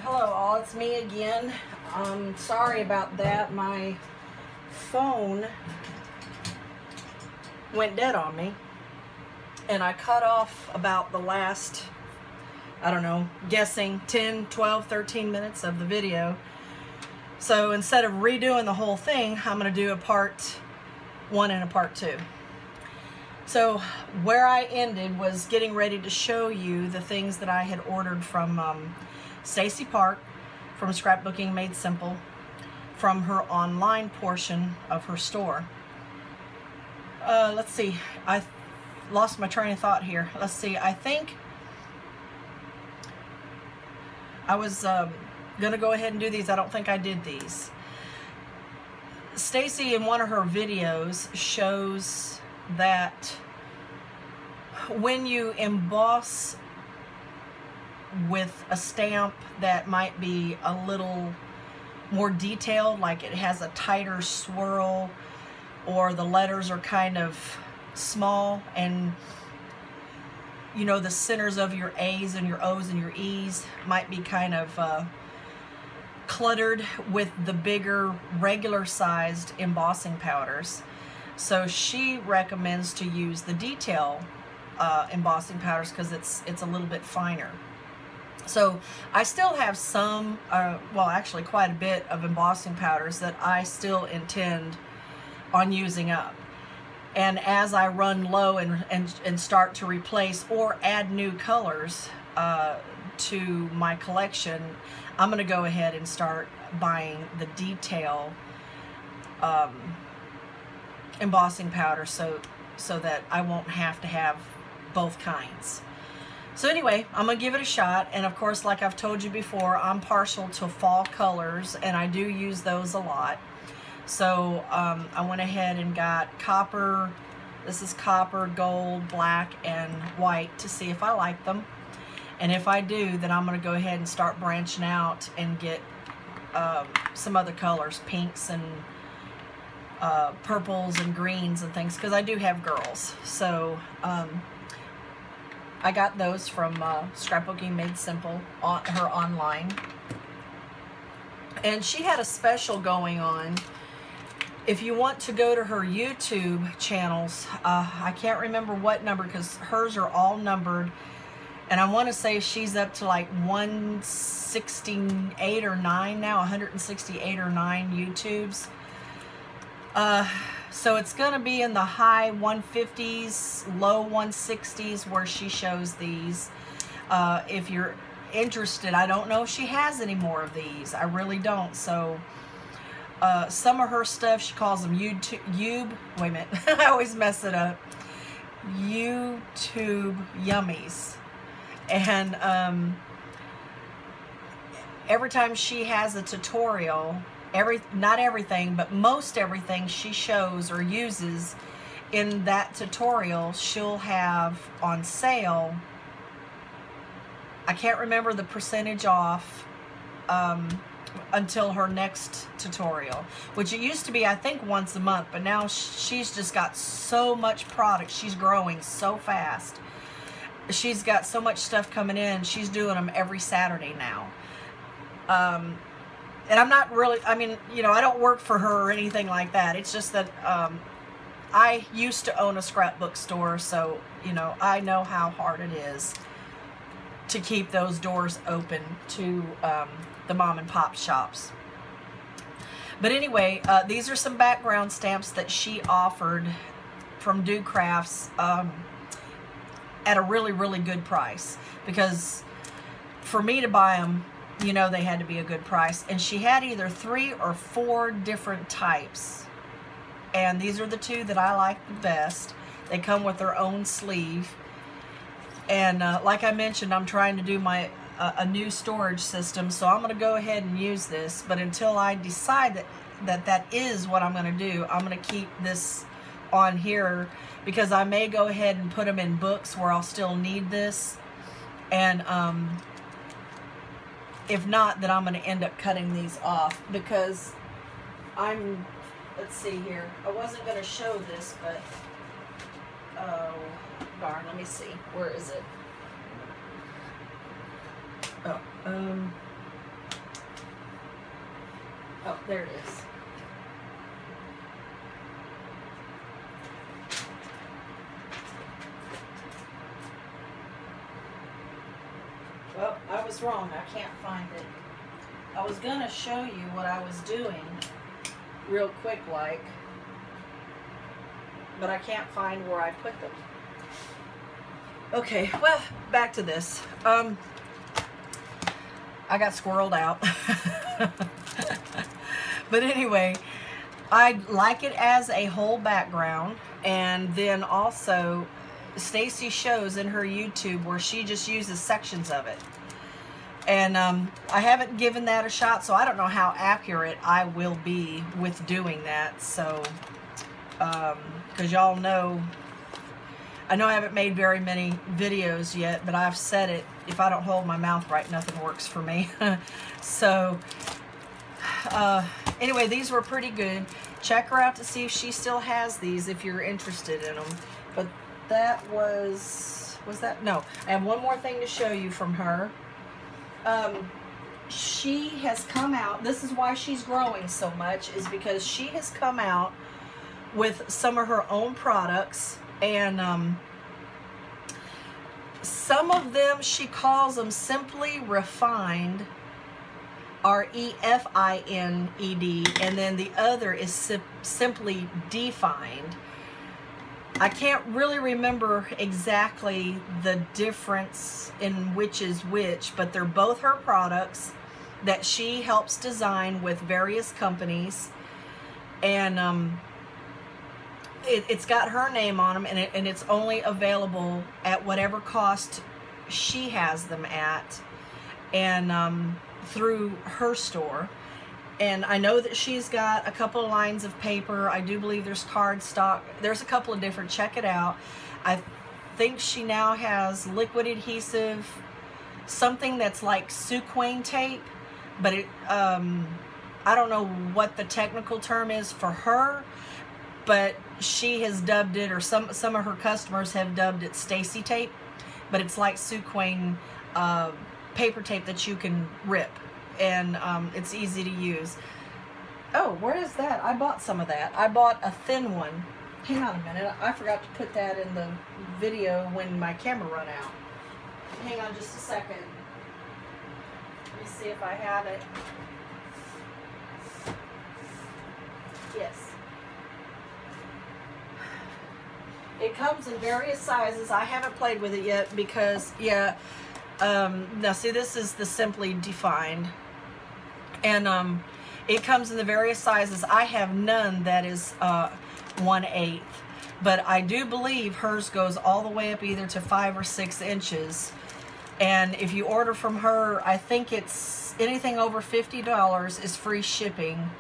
Hello all, it's me again. Sorry about that. My phone went dead on me and I cut off about the last, I don't know, guessing 10, 12, 13 minutes of the video. So instead of redoing the whole thing, I'm going to do a part 1 and a part 2. So where I ended was getting ready to show you the things that I had ordered from Stacy Park, from Scrapbooking Made Simple, from her online portion of her store. Let's see, I lost my train of thought here. Let's see, I think I was gonna go ahead and do these. I don't think I did these. Stacy in one of her videos shows that when you emboss with a stamp that might be a little more detailed, like it has a tighter swirl, or the letters are kind of small, and you know, the centers of your A's and your O's and your E's might be kind of cluttered with the bigger regular sized embossing powders. So she recommends to use the detail embossing powders because it's a little bit finer. So I still have some, well actually quite a bit of embossing powders that I still intend on using up. And as I run low and start to replace or add new colors to my collection, I'm going to go ahead and start buying the detail embossing powder so that I won't have to have both kinds. So anyway, I'm going to give it a shot, and of course, like I've told you before, I'm partial to fall colors, and I do use those a lot. So I went ahead and got copper. This is copper, gold, black, and white to see if I like them. And if I do, then I'm going to go ahead and start branching out and get some other colors, pinks and purples and greens and things, because I do have girls. So I got those from Scrapbooking Made Simple, on her online. And she had a special going on. If you want to go to her YouTube channels, I can't remember what number because hers are all numbered. And I want to say she's up to like 168 or 9 now, 168 or 9 YouTubes. So it's going to be in the high 150s, low 160s where she shows these. If you're interested, I don't know if she has any more of these. I really don't. So some of her stuff, she calls them YouTube, wait a minute, I always mess it up. YouTube Yummies. And every time she has a tutorial, not everything, but most everything she shows or uses in that tutorial, she'll have on sale. I can't remember the percentage off until her next tutorial, which it used to be, I think, once a month, but now she's just got so much product. She's growing so fast. She's got so much stuff coming in. She's doing them every Saturday now. And I'm not really, I mean, you know, I don't work for her or anything like that. It's just that I used to own a scrapbook store, so, you know, I know how hard it is to keep those doors open to the mom and pop shops. But anyway, these are some background stamps that she offered from Do Crafts at a really, really good price. Because for me to buy them, you know, they had to be a good price. And she had either 3 or 4 different types. And these are the 2 that I like the best. They come with their own sleeve. And like I mentioned, I'm trying to do my a new storage system. So I'm going to go ahead and use this. But until I decide that is what I'm going to do, I'm going to keep this on here. Because I may go ahead and put them in books where I'll still need this. And if not, then I'm going to end up cutting these off because let's see here. I wasn't going to show this, but, oh, darn, let me see. Where is it? Oh, Oh, there it is. Well, I was wrong. I can't find it. I was going to show you what I was doing real quick like, but I can't find where I put them. Okay, well, back to this. I got squirreled out. But anyway, I like it as a whole background, and then also Stacy shows in her YouTube where she just uses sections of it. And I haven't given that a shot, so I don't know how accurate I will be with doing that. So, because y'all know, I know I haven't made very many videos yet, but I've said it, if I don't hold my mouth right, nothing works for me. So, anyway, these were pretty good. Check her out to see if she still has these if you're interested in them. But that was that? No, I have one more thing to show you from her. She has come out, this is why she's growing so much, is because she has come out with some of her own products, and some of them she calls them Simply Refined, R-E-F-I-N-E-D, and then the other is Simply Defined. I can't really remember exactly the difference in which is which, but they're both her products that she helps design with various companies, and it's got her name on them, and it's only available at whatever cost she has them at, and through her store. And I know that she's got a couple of lines of paper. I do believe there's cardstock. There's a couple of different. Check it out. I think she now has liquid adhesive, something that's like Suquane tape, but it, I don't know what the technical term is for her, but she has dubbed it, or some of her customers have dubbed it Stacy tape, but it's like Suquane paper tape that you can rip. And it's easy to use. Oh, where is that? I bought some of that. I bought a thin one. Hang on a minute. I forgot to put that in the video when my camera run out. Hang on just a second. Let me see if I have it. Yes. It comes in various sizes. I haven't played with it yet because, yeah, now see, this is the Simply Defined. And it comes in the various sizes. I have none that is 1/8, but I do believe hers goes all the way up either to 5 or 6 inches. And if you order from her, I think it's anything over $50 is free shipping,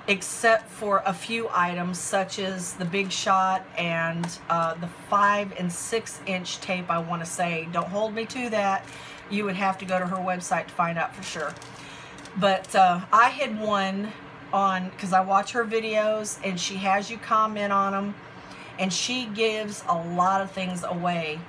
except for a few items such as the Big Shot and the 5 and 6 inch tape, I want to say. Don't hold me to that. You would have to go to her website to find out for sure. But I had one on, because I watch her videos and she has you comment on them, and she gives a lot of things away.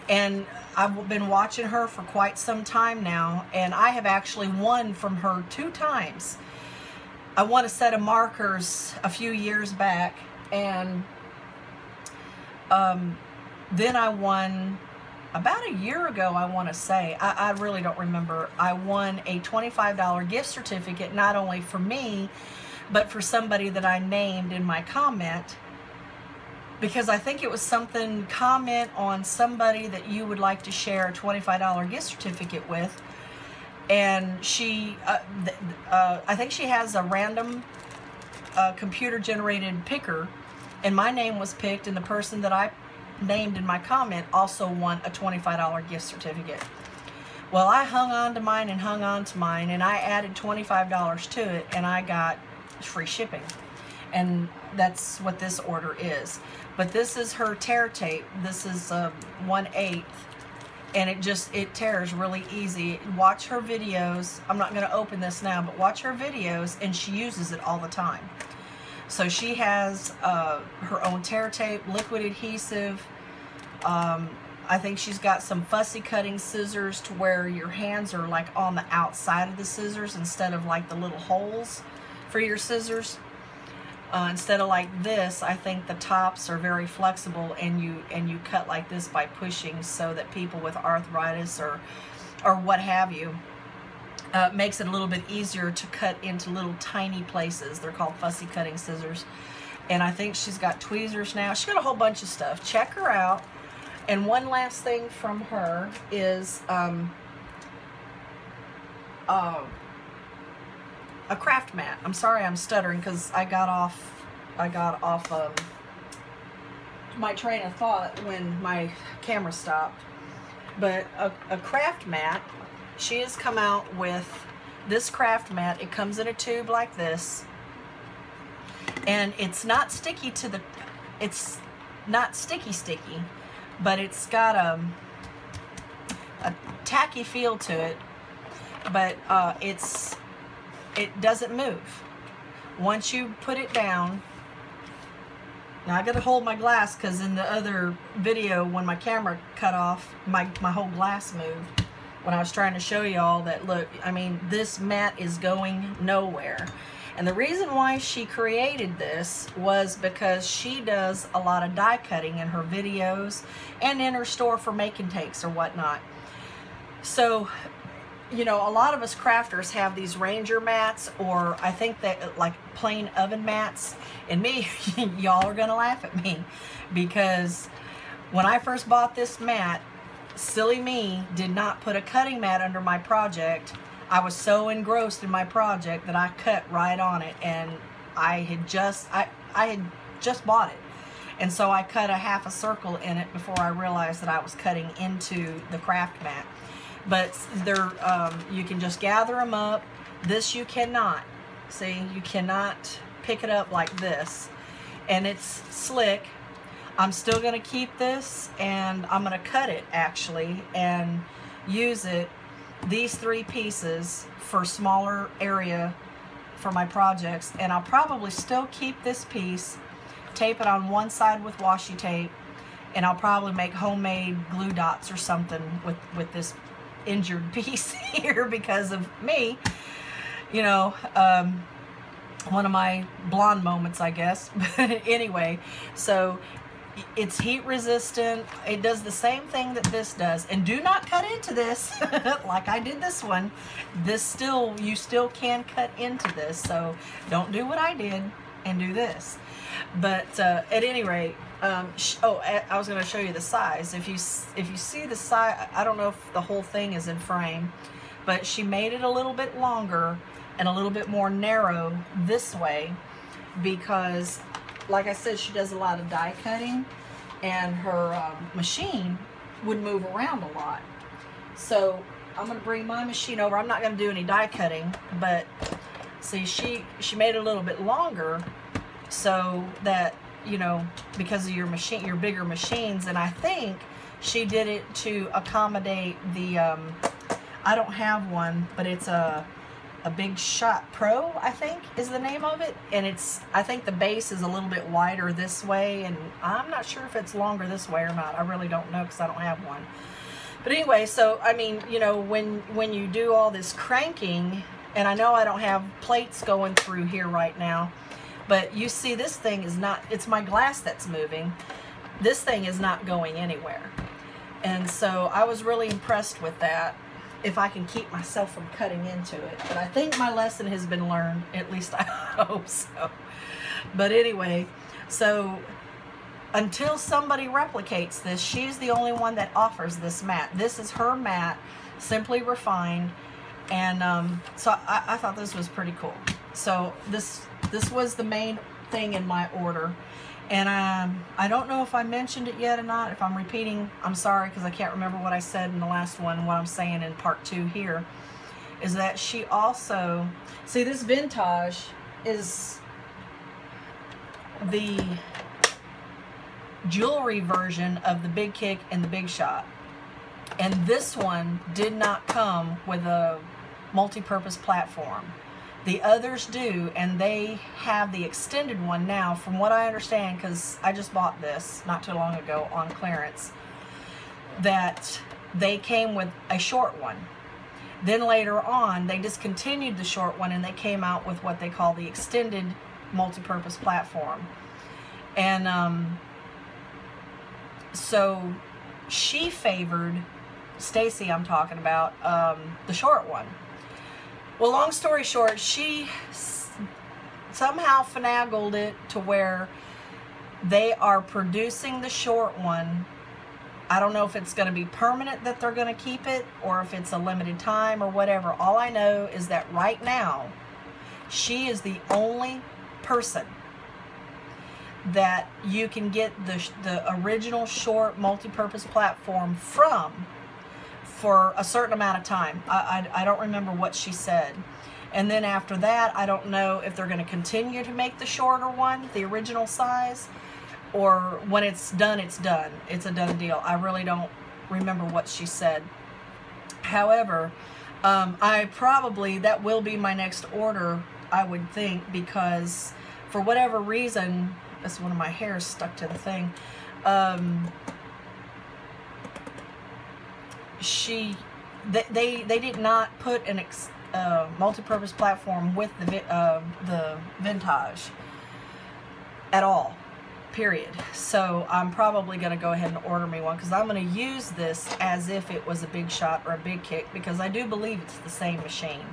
And I've been watching her for quite some time now, and I have actually won from her 2 times. I won a set of markers a few years back, and then I won about a year ago, I want to say. I really don't remember. I won a $25 gift certificate, not only for me, but for somebody that I named in my comment, because I think it was something, comment on somebody that you would like to share a $25 gift certificate with. And she, I think she has a random computer-generated picker, and my name was picked, and the person that I named in my comment also won a $25 gift certificate. Well, I hung on to mine and hung on to mine, and I added $25 to it, and I got free shipping. And that's what this order is. But this is her tear tape. This is 1/8. And it tears really easy. Watch her videos. I'm not going to open this now, but watch her videos, and she uses it all the time. So she has her own tear tape, liquid adhesive. I think she's got some fussy cutting scissors to where your hands are like on the outside of the scissors instead of like the little holes for your scissors. Instead of like this, I think the tops are very flexible, and you cut like this by pushing, so that people with arthritis or what have you, makes it a little bit easier to cut into little tiny places. They're called fussy cutting scissors. And I think she's got tweezers now. She's got a whole bunch of stuff. Check her out. And one last thing from her is a craft mat. I'm sorry I'm stuttering because I got off my train of thought when my camera stopped. But a craft mat, she has come out with this craft mat. It comes in a tube like this, and it's not sticky to the, it's not sticky, but it's got a tacky feel to it, but it doesn't move. Once you put it down, now I gotta hold my glass because in the other video when my camera cut off, my whole glass moved when I was trying to show y'all that, look, I mean, this mat is going nowhere. And the reason why she created this was because she does a lot of die cutting in her videos and in her store for make and takes or whatnot. So, you know, a lot of us crafters have these Ranger mats, or I think that like plain oven mats. And me, y'all are gonna laugh at me, because when I first bought this mat, silly me did not put a cutting mat under my project. I was so engrossed in my project that I cut right on it, and I had just bought it, and so I cut a half a circle in it before I realized that I was cutting into the craft mat. But they're you can just gather them up. This you cannot. See, you cannot pick it up like this, and it's slick. I'm still gonna keep this, and I'm gonna cut it actually and use it, these 3 pieces, for smaller area for my projects. And I'll probably still keep this piece, tape it on one side with washi tape, and I'll probably make homemade glue dots or something with this injured piece here because of me, you know, one of my blonde moments, I guess. But anyway, so it's heat resistant. It does the same thing that this does. And do not cut into this like I did this one. This you still can cut into this, so don't do what I did and do this. But at any rate, I was going to show you the size. If you see the size, I don't know if the whole thing is in frame, but she made it a little bit longer and a little bit more narrow this way because, like I said, she does a lot of die cutting, and her machine would move around a lot. So I'm going to bring my machine over. I'm not going to do any die cutting, but see, she made it a little bit longer so that, you know, because of your machine, your bigger machines. And I think she did it to accommodate the I don't have one, but it's a Big Shot Pro, I think is the name of it, and I think the base is a little bit wider this way, and I'm not sure if it's longer this way or not. I really don't know because I don't have one. But anyway, so I mean, you know, when you do all this cranking, and I know I don't have plates going through here right now, but you see this thing is not, it's my glass that's moving. This thing is not going anywhere. And so I was really impressed with that, if I can keep myself from cutting into it. But I think my lesson has been learned, at least I hope so. But anyway, so until somebody replicates this, she's the only one that offers this mat. This is her mat, Simply Refined. And so I thought this was pretty cool. So this was the main thing in my order. And I don't know if I mentioned it yet or not. If I'm repeating, I'm sorry, because I can't remember what I said in the last one. What I'm saying in part 2 here is that she also, see, this vintage is the jewelry version of the Big Kick and the Big Shot. And this one did not come with a multi-purpose platform. The others do, and they have the extended one now, from what I understand, because I just bought this not too long ago on clearance. that they came with a short one. Then later on, they discontinued the short one and they came out with what they call the extended multi-purpose platform. And so she favored, Stacy I'm talking about, the short one. Well, long story short, she somehow finagled it to where they are producing the short one. I don't know if it's going to be permanent that they're going to keep it or if it's a limited time or whatever. All I know is that right now, she is the only person that you can get the original short multi-purpose platform from for a certain amount of time. I don't remember what she said. And then after that, I don't know if they're going to continue to make the shorter one, the original size, or when it's done, it's done. It's a done deal. I really don't remember what she said. However, that will be my next order, I would think, because for whatever reason, that's one of my hairs stuck to the thing. They did not put an multi-purpose platform with the Vintage at all, period. So I'm probably going to go ahead and order me one, because I'm going to use this as if it was a Big Shot or a Big Kick, because I do believe it's the same machine.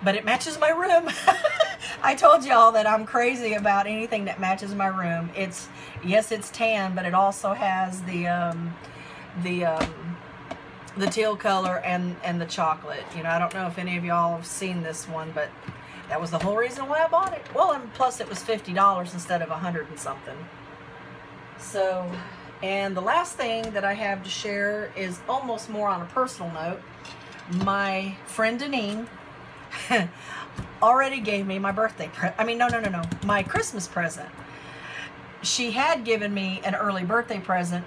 But it matches my room. I told y'all that I'm crazy about anything that matches my room. Yes, it's tan, but it also has the teal color and the chocolate. You know, I don't know if any of y'all have seen this one, but that was the whole reason why I bought it. Well, and plus it was $50 instead of $100 and something. So, and the last thing that I have to share is almost more on a personal note. My friend Deneen already gave me my birthday my Christmas present. She had given me an early birthday present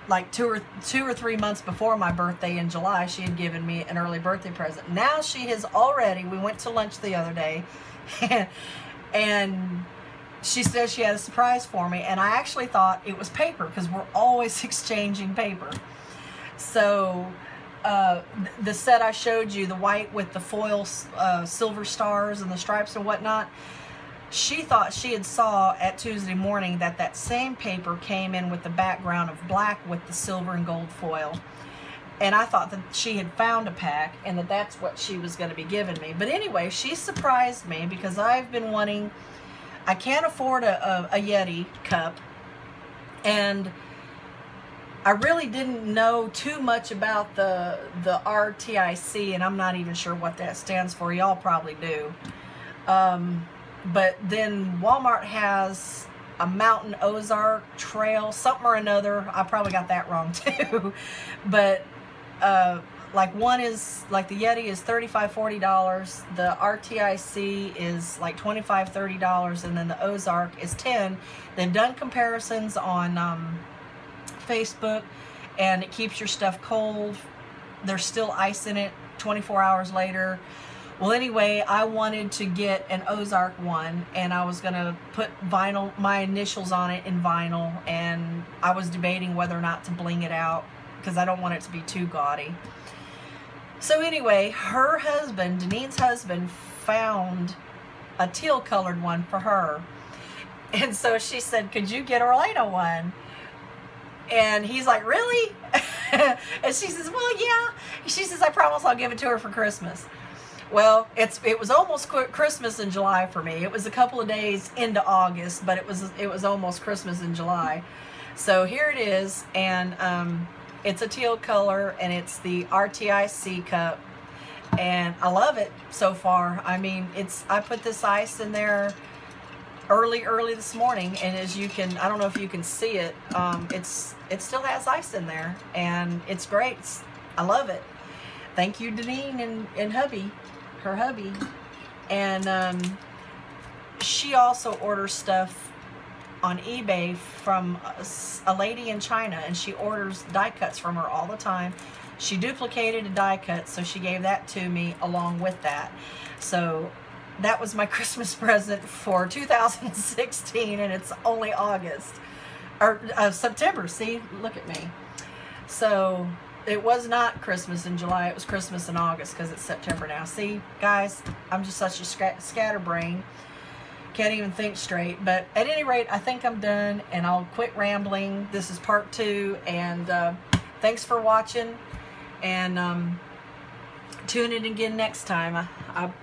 like two or 3 months before my birthday in July. She had given me an early birthday present. Now she has already, we went to lunch the other day, and she says she had a surprise for me, and I actually thought it was paper, because we're always exchanging paper. So the set I showed you, the white with the foil silver stars and the stripes and whatnot, she thought she had saw at Tuesday morning that same paper came in with the background of black with the silver and gold foil. And I thought that she had found a pack and that's what she was going to be giving me. But anyway, she surprised me, because I've been wanting, I can't afford a Yeti cup, and I really didn't know too much about the RTIC, and I'm not even sure what that stands for. Y'all probably do. But then Walmart has a Mountain Ozark Trail, something or another. I probably got that wrong too. But like one is, like the Yeti is $35–40. The RTIC is like $25–30, and then the Ozark is $10. They've done comparisons on Facebook, and it keeps your stuff cold. There's still ice in it 24 hours later. Well, anyway, I wanted to get an Ozark one, and I was going to put vinyl, my initials on it in vinyl, and I was debating whether or not to bling it out, because I don't want it to be too gaudy. So anyway, her husband, Deneen's husband, found a teal colored one for her. And so she said, could you get Orlando one? And he's like, really? And she says, well, yeah. She says, I promise I'll give it to her for Christmas. Well, it was almost Christmas in July for me. It was a couple of days into August, but it was almost Christmas in July. So here it is, and it's a teal color, and it's the RTIC cup, and I love it so far. I mean, I put this ice in there early this morning, and as you can, I don't know if you can see it, it still has ice in there, and it's great. I love it. Thank you, Deneen and hubby, her hubby. And she also orders stuff on eBay from a lady in China, and she orders die cuts from her all the time. She duplicated a die cut, so she gave that to me along with that. So that was my Christmas present for 2016, and it's only August or September. See, look at me. So it was not Christmas in July. It was Christmas in August because it's September now. See, guys, I'm just such a scatterbrain. Can't even think straight. But at any rate, I think I'm done, and I'll quit rambling. This is part 2, and thanks for watching, and tune in again next time. I'll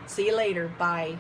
see you later. Bye.